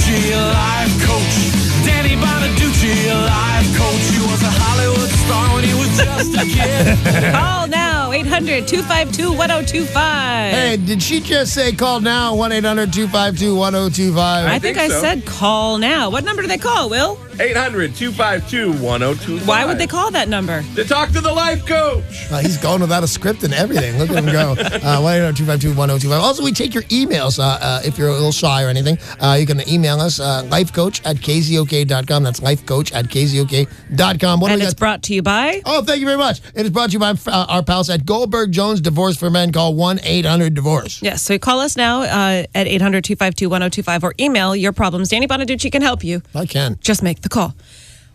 Bonaduce, life coach. Danny Bonaduce, life coach. He was a Hollywood star when he was just a kid. Call now, 800-252-1025. Hey, did she just say call now, 1-800-252-1025? I think I so. said call now. What number do they call, Will? 800-252-1025. Why would they call that number? To talk to the life coach. He's going without a script and everything. Look at him go. 1-800-252-1025. Also, we take your emails if you're a little shy or anything. You can email us, lifecoach@kzok.com. That's lifecoach@kzok.com. And it's brought to you by? Oh, thank you very much. It is brought to you by our pals at Goldberg Jones Divorce for Men. Call 1-800-DIVORCE. Yes, so call us now at 800-252-1025 or email your problems. Danny Bonaduce can help you. I can. Just make the call.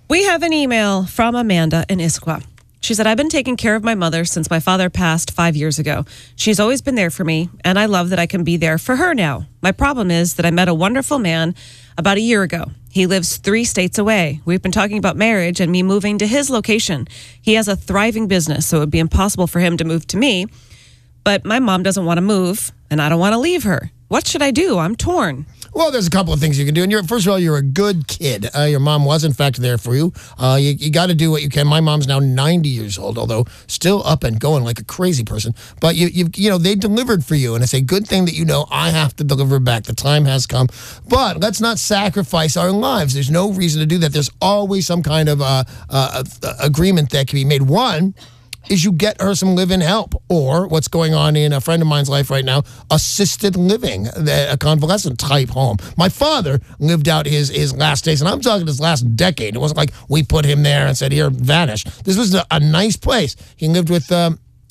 We have an email from Amanda in Issaquah. She said, I've been taking care of my mother since my father passed 5 years ago. She's always been there for me, and I love that I can be there for her now. My problem is that I met a wonderful man about a year ago. He lives 3 states away. We've been talking about marriage and me moving to his location. He has a thriving business, so it would be impossible for him to move to me. But my mom doesn't want to move, and I don't want to leave her. What should I do? I'm torn. Well, there's a couple of things you can do. And first of all, you're a good kid. Your mom was, in fact, there for you. You got to do what you can. My mom's now 90 years old, although still up and going like a crazy person. But, you know, they delivered for you. And it's a good thing that you know I have to deliver back. The time has come. But let's not sacrifice our lives. There's no reason to do that. There's always some kind of agreement that can be made. One is you get her some live-in help, or what's going on in a friend of mine's life right now, assisted living, a convalescent type home. My father lived out his last days, and I'm talking his last decade. It wasn't like we put him there and said, here, vanish. This was a nice place. He lived with,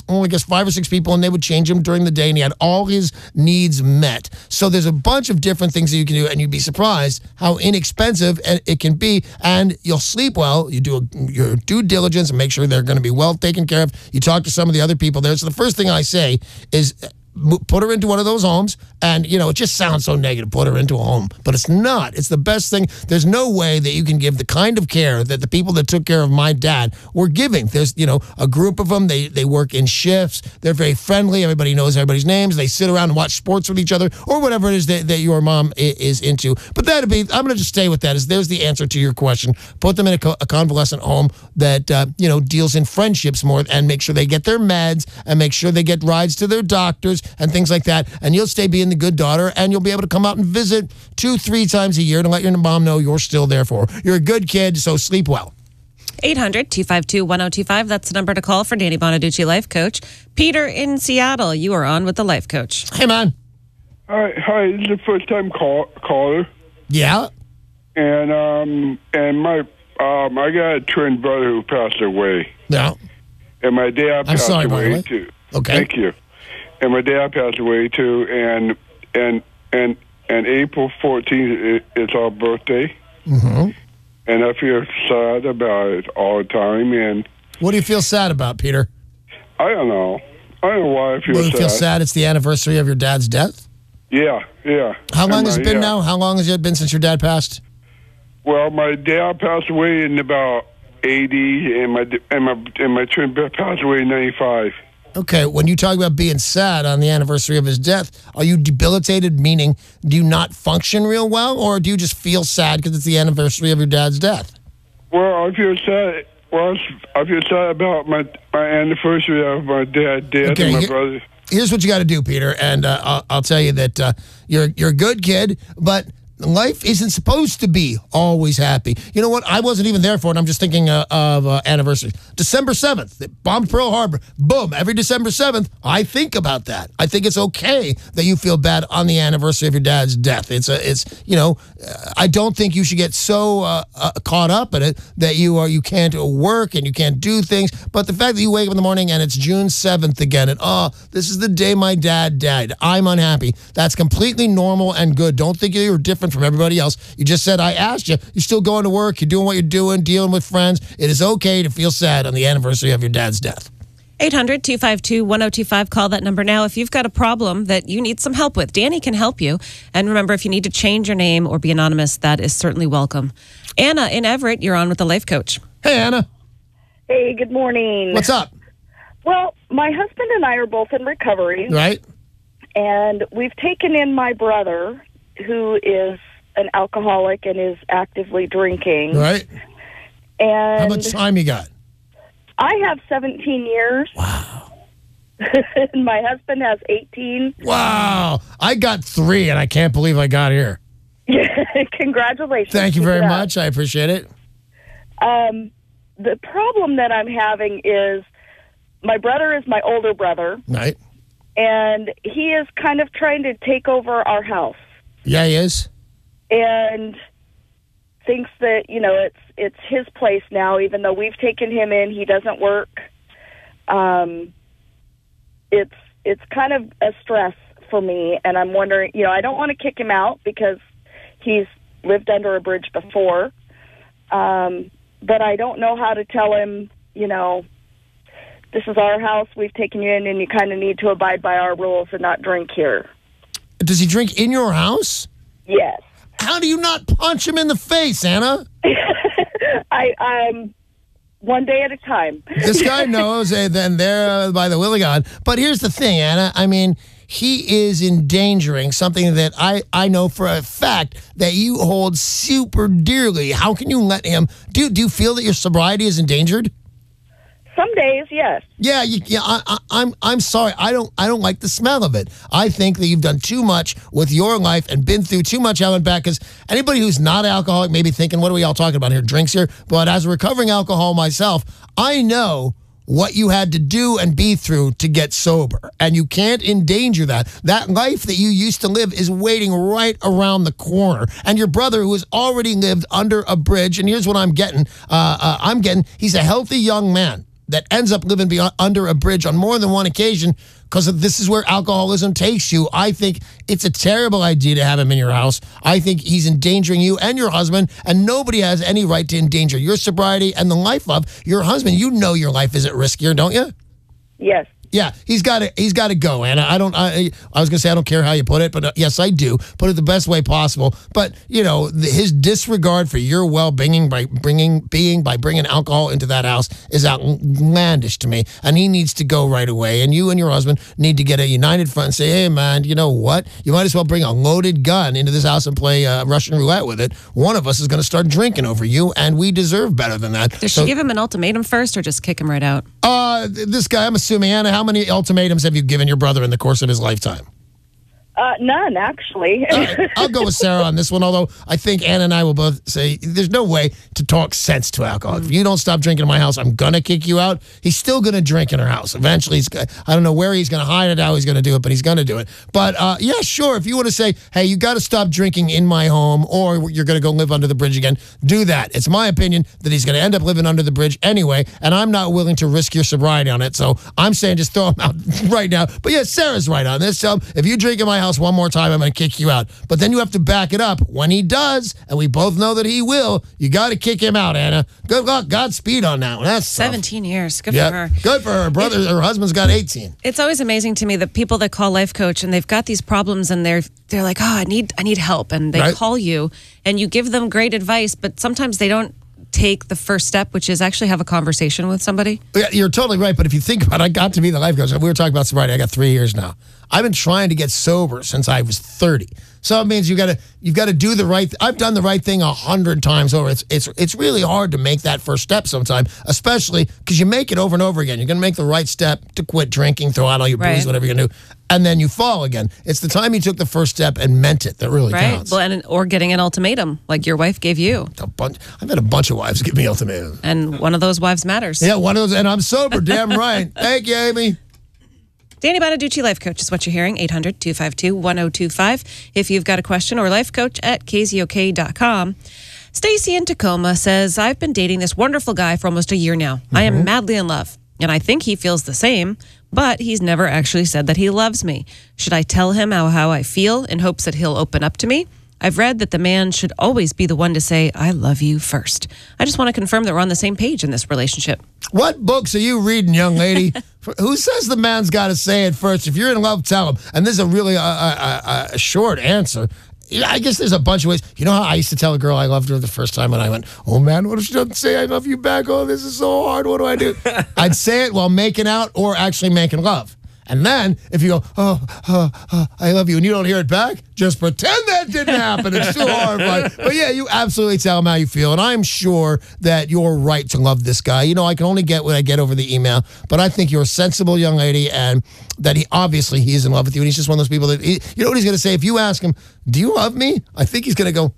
I guess 5 or 6 people, and they would change him during the day, and he had all his needs met. So there's a bunch of different things that you can do, and you'd be surprised how inexpensive it can be, and you'll sleep well. You do your due diligence and make sure they're going to be well taken care of. You talk to some of the other people there. So the first thing I say is put her into one of those homes, and, you know, it just sounds so negative, put her into a home, but it's not. It's the best thing. There's no way that you can give the kind of care that the people that took care of my dad were giving. There's, you know, a group of them. They work in shifts. They're very friendly. Everybody knows everybody's names. They sit around and watch sports with each other, or whatever it is that your mom is into. But that'd be, I'm going to just stay with that. There's the answer to your question. Put them in a convalescent home that, you know, deals in friendships more, and make sure they get their meds, and make sure they get rides to their doctors and things like that, and you'll stay being the good daughter, and you'll be able to come out and visit 2-3 times a year to let your mom know you're still there for her. You're a good kid, so sleep well. 800-252-1025. That's the number to call for Danny Bonaduce, Life Coach. Peter in Seattle, you are on with the Life Coach. Hey, man. Hi, this is the first time caller. Yeah? And my I got a twin brother who passed away. Yeah. And my dad passed away too. Okay. Thank you. And my dad passed away too, and April 14th it's our birthday. Mm-hmm. And I feel sad about it all the time. And what do you feel sad about, Peter? I don't know. I don't know why I feel Well, sad. you feel sad it's the anniversary of your dad's death? Yeah. How long has it been now? How long has it been since your dad passed? Well, my dad passed away in about 80, and my twin brother passed away in 95. Okay, when you talk about being sad on the anniversary of his death, are you debilitated, meaning do you not function real well, or do you just feel sad because it's the anniversary of your dad's death? Well, I feel sad. Well, I feel sad about my anniversary of my dad's death and my brother. Here's what you got to do, Peter, and I'll tell you that you're a good kid, but life isn't supposed to be always happy. You know what? I wasn't even there for it. I'm just thinking of anniversaries. December 7th, they bombed Pearl Harbor. Boom. Every December 7th, I think about that. I think it's okay that you feel bad on the anniversary of your dad's death. It's you know, I don't think you should get so caught up in it that you can't work and you can't do things. But the fact that you wake up in the morning and it's June 7th again, and this is the day my dad died, I'm unhappy. That's completely normal and good. Don't think you're different from everybody else. You just said, I asked you. You're still going to work. You're doing what you're doing, dealing with friends. It is okay to feel sad on the anniversary of your dad's death. 800-252-1025. Call that number now if you've got a problem that you need some help with. Danny can help you. And remember, if you need to change your name or be anonymous, that is certainly welcome. Anna in Everett, you're on with the Life Coach. Hey, Anna. Hey, good morning. What's up? Well, my husband and I are both in recovery. Right. And we've taken in my brother, who is an alcoholic and is actively drinking. Right. And How much time you got? I have 17 years. Wow. And my husband has 18. Wow. I got 3, and I can't believe I got here. Congratulations. Thank you Keep very it up. much. I appreciate it. The problem that I'm having is my brother is my older brother, Right. and he is kind of trying to take over our house Yeah, he is. and thinks that, it's his place now, even though we've taken him in. He doesn't work. It's kind of a stress for me, and I'm wondering, I don't want to kick him out because he's lived under a bridge before, but I don't know how to tell him, this is our house, we've taken you in, and you kind of need to abide by our rules and not drink here. Does he drink in your house? Yes. How do you not punch him in the face, Anna? I'm one day at a time. This guy knows, and then there by the will of God. But here's the thing, Anna. I mean, he is endangering something that I know for a fact that you hold super dearly. How can you let him? Do you feel that your sobriety is endangered? Some days, yes. Yeah, I'm sorry. I don't like the smell of it. I think that you've done too much with your life and been through too much hell and back. Because anybody who's not alcoholic may be thinking, what are we all talking about here? Drinks here? But as a recovering alcoholic myself, I know what you had to do and be through to get sober. And you can't endanger that. That life that you used to live is waiting right around the corner. And your brother, who has already lived under a bridge, and here's what I'm getting. He's a healthy young man that ends up living under a bridge on more than one occasion because this is where alcoholism takes you. I think it's a terrible idea to have him in your house. I think he's endangering you and your husband, and nobody has any right to endanger your sobriety and the life of your husband. You know your life is at risk here, don't you? Yes. Yeah, he's got to go, Anna. I was gonna say I don't care how you put it, but yes, I do. Put it the best way possible. But his disregard for your well-being by bringing alcohol into that house is outlandish to me, and he needs to go right away. And you and your husband need to get a united front and say, hey, man, you know what? You might as well bring a loaded gun into this house and play Russian roulette with it. One of us is gonna start drinking over you, and we deserve better than that. Does she give him an ultimatum first, or just kick him right out? This guy, I'm assuming, Anna, how many ultimatums have you given your brother in the course of his lifetime? None, actually. I'll go with Sarah on this one, although I think Anna and I will both say there's no way to talk sense to alcohol. If you don't stop drinking in my house, I'm going to kick you out. He's still going to drink in her house. Eventually, I don't know where he's going to hide it, how he's going to do it, but he's going to do it. But yeah, sure, if you want to say, hey, you got to stop drinking in my home or you're going to go live under the bridge again, do that. It's my opinion that he's going to end up living under the bridge anyway, and I'm not willing to risk your sobriety on it. So I'm saying just throw him out right now. But yeah, Sarah's right on this. If you drink in my house one more time, I'm going to kick you out. But then you have to back it up. When he does, and we both know that he will, you got to kick him out, Anna. Good luck. Godspeed on that one. That's 17 years. Good for her. Good for her. Her husband's got 18. It's always amazing to me that people that call life coach and they've got these problems and they're like, oh, I need help, and they call you and you give them great advice, but sometimes they don't take the first step, which is actually have a conversation with somebody. Yeah, you're totally right. But if you think about it, I got to be the life coach. We were talking about sobriety. I got 3 years now. I've been trying to get sober since I was 30. So it means you've got to do the right. I've done the right thing 100 times over. It's really hard to make that first step sometimes, especially because you make it over and over again. You're going to make the right step to quit drinking, throw out all your booze, whatever you're going to do, and then you fall again. It's the time you took the first step and meant it that really counts. Well, or getting an ultimatum like your wife gave you. I've had a bunch of wives give me ultimatums, and one of those wives matters. Yeah, one of those, and I'm sober. Damn right. Thank you, Amy. Danny Bonaduce, Life Coach, is what you're hearing. 800-252-1025. If you've got a question, or lifecoach at KZOK.com. Stacy in Tacoma says, I've been dating this wonderful guy for almost a year now. I am madly in love, and I think he feels the same, but he's never actually said that he loves me. Should I tell him how I feel in hopes that he'll open up to me? I've read that the man should always be the one to say, I love you first. I just want to confirm that we're on the same page in this relationship. What books are you reading, young lady? Who says the man's got to say it first? If you're in love, tell him. And this is a really a short answer. I guess there's a bunch of ways. You know how I used to tell a girl I loved her the first time, and I went, oh, man, what if she doesn't say I love you back? Oh, this is so hard. What do I do? I'd say it while making out or actually making love. And then if you go, I love you, and you don't hear it back, just pretend that didn't happen. It's too horrifying. But yeah, you absolutely tell him how you feel. And I'm sure that you're right to love this guy. You know, I can only get what I get over the email, but I think you're a sensible young lady, and that he's in love with you. And he's just one of those people that, you know what he's going to say? If you ask him, do you love me? I think he's going to go,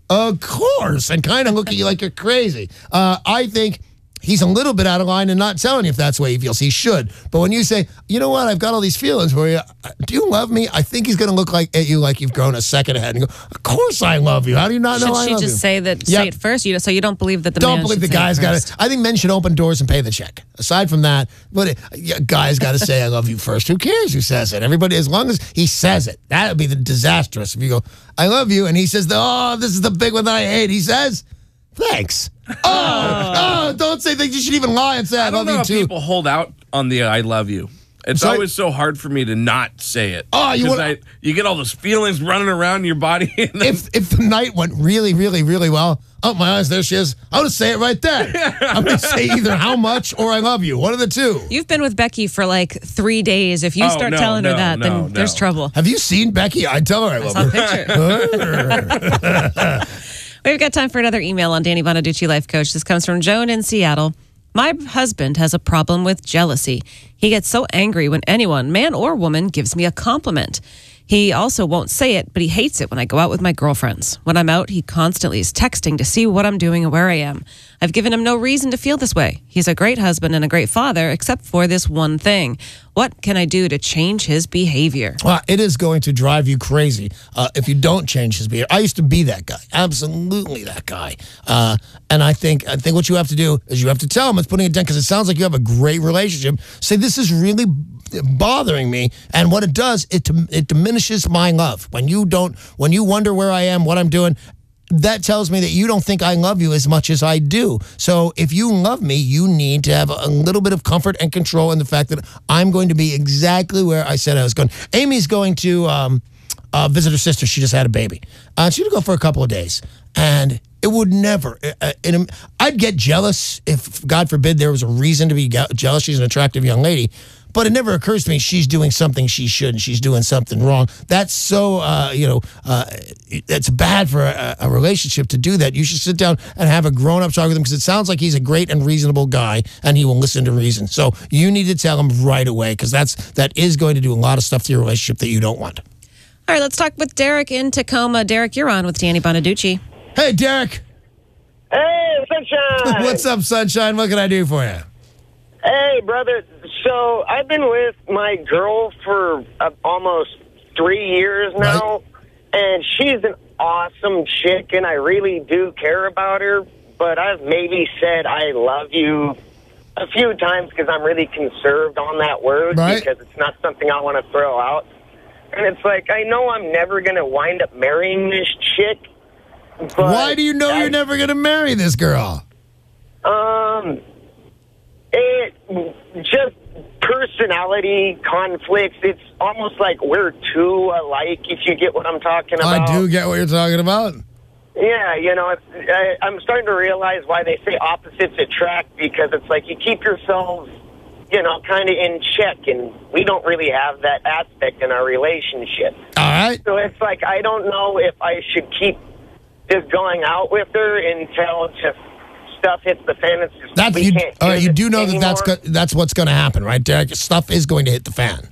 of course, and kind of look at you like you're crazy. I think he's a little bit out of line and not telling you if that's the way he feels. He should. But when you say, you know what, I've got all these feelings for you. Do you love me? I think he's going to look at you like you've grown a second ahead and go, of course I love you. How do you not know I love you? Should she just say it first? So you don't believe that the man believe should the say guy's it got first? to. I think men should open doors and pay the check. Aside from that, but guys got to say I love you first. Who cares who says it? Everybody, as long as he says it, that would be the disastrous. If you go, I love you, and he says, oh, this is the big one that I hate. He says, thanks. Don't say things. You should even lie and say I love you too. People hold out on the I love you. It's always so hard for me to not say it. You get all those feelings running around in your body. And then, if the night went really, really, really well, oh my eyes, there she is. I'm gonna say it right there. I'm gonna say either how much or I love you. One of the two. You've been with Becky for like 3 days. If you start telling her that, then there's trouble. Have you seen Becky? I tell her I love her. We've got time for another email on Danny Bonaduce, Life Coach. This comes from Joan in Seattle. My husband has a problem with jealousy. He gets so angry when anyone, man or woman, gives me a compliment. He also won't say it, but he hates it when I go out with my girlfriends. When I'm out, he constantly is texting to see what I'm doing and where I am. I've given him no reason to feel this way. He's a great husband and a great father, except for this one thing. What can I do to change his behavior? Well, it is going to drive you crazy if you don't change his behavior. I used to be that guy, absolutely that guy. And I think what you have to do is you have to tell him it's putting it down, because it sounds like you have a great relationship. Say, this is really bothering me, and what it does, it diminishes my love. When you wonder where I am, what I'm doing, that tells me that you don't think I love you as much as I do. So if you love me, you need to have a little bit of comfort and control in the fact that I'm going to be exactly where I said I was going. Amy's going to visit her sister. She just had a baby. She's going to go for a couple of days. And it would never, I'd get jealous if, God forbid, there was a reason to be jealous. She's an attractive young lady. But it never occurs to me she's doing something she shouldn't. She's doing something wrong. That's so, it's bad for a relationship to do that. You should sit down and have a grown-up talk with him, because it sounds like he's a great and reasonable guy, and he will listen to reason. So you need to tell him right away, because that is going to do a lot of stuff to your relationship that you don't want. All right, let's talk with Derek in Tacoma. Derek, you're on with Danny Bonaduce. Hey, Derek. Hey, Sunshine. What's up, Sunshine? What can I do for you? Hey, brother. So I've been with my girl for almost 3 years now, and she's an awesome chick, and I really do care about her, but I've maybe said I love you a few times because I'm really conserved on that word, because it's not something I want to throw out. And it's like, I know I'm never going to wind up marrying this chick. But why do you know you're never going to marry this girl? It just personality conflicts. It's almost like we're too alike, if you get what I'm talking about. I do get what you're talking about. Yeah, I'm starting to realize why they say opposites attract, because it's like you keep yourselves, kind of in check, and we don't really have that aspect in our relationship. All right. So it's like, I don't know if I should keep just going out with her until just stuff hits the fan. It's just, you do know that that's what's going to happen, right, Derek? Stuff is going to hit the fan.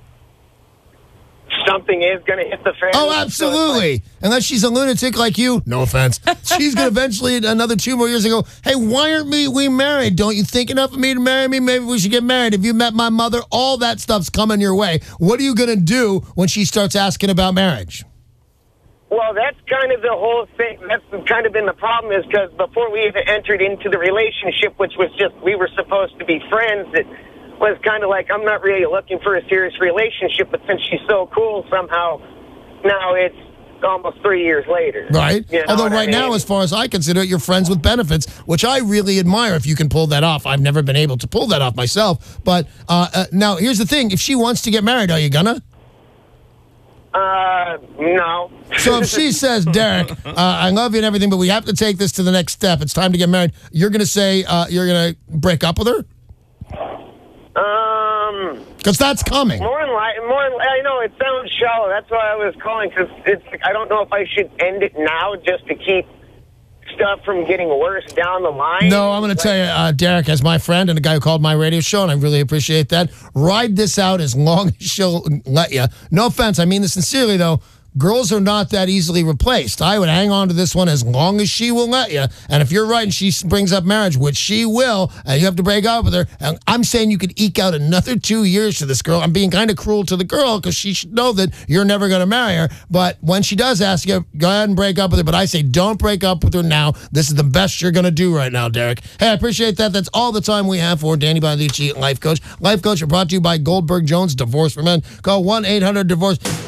Something is going to hit the fan. Oh, absolutely. Unless she's a lunatic like you. No offense. She's going to eventually, another 2 more years ago, hey, why aren't we married? Don't you think enough of me to marry me? Maybe we should get married. Have you met my mother? All that stuff's coming your way. What are you going to do when she starts asking about marriage? Well, that's kind of the whole thing. That's kind of been the problem, is because before we even entered into the relationship, which was just, we were supposed to be friends, it was kind of like, I'm not really looking for a serious relationship, but since she's so cool, somehow now it's almost 3 years later. Right. Although right now, as far as I consider it, you're friends with benefits, which I really admire if you can pull that off. I've never been able to pull that off myself. But now, here's the thing. If she wants to get married, are you gonna? No. So if she says, Derek, I love you and everything, but we have to take this to the next step. It's time to get married. You're going to say you're going to break up with her? Because that's coming. I know it sounds shallow. That's why I was calling, because I don't know if I should end it now just to keep stuff from getting worse down the line. No, I'm going to tell you, Derek, as my friend and a guy who called my radio show, and I really appreciate that, ride this out as long as she'll let you. No offense. I mean this sincerely, though. Girls are not that easily replaced. I would hang on to this one as long as she will let you. And if you're right and she brings up marriage, which she will, and you have to break up with her, and I'm saying you could eke out another 2 years to this girl. I'm being kind of cruel to the girl because she should know that you're never going to marry her. But when she does ask you, go ahead and break up with her. But I say don't break up with her now. This is the best you're going to do right now, Derek. Hey, I appreciate that. That's all the time we have for Danny Bonaduce, Life Coach. Life Coach are brought to you by Goldberg Jones, Divorce for Men. Call 1-800-DIVORCE.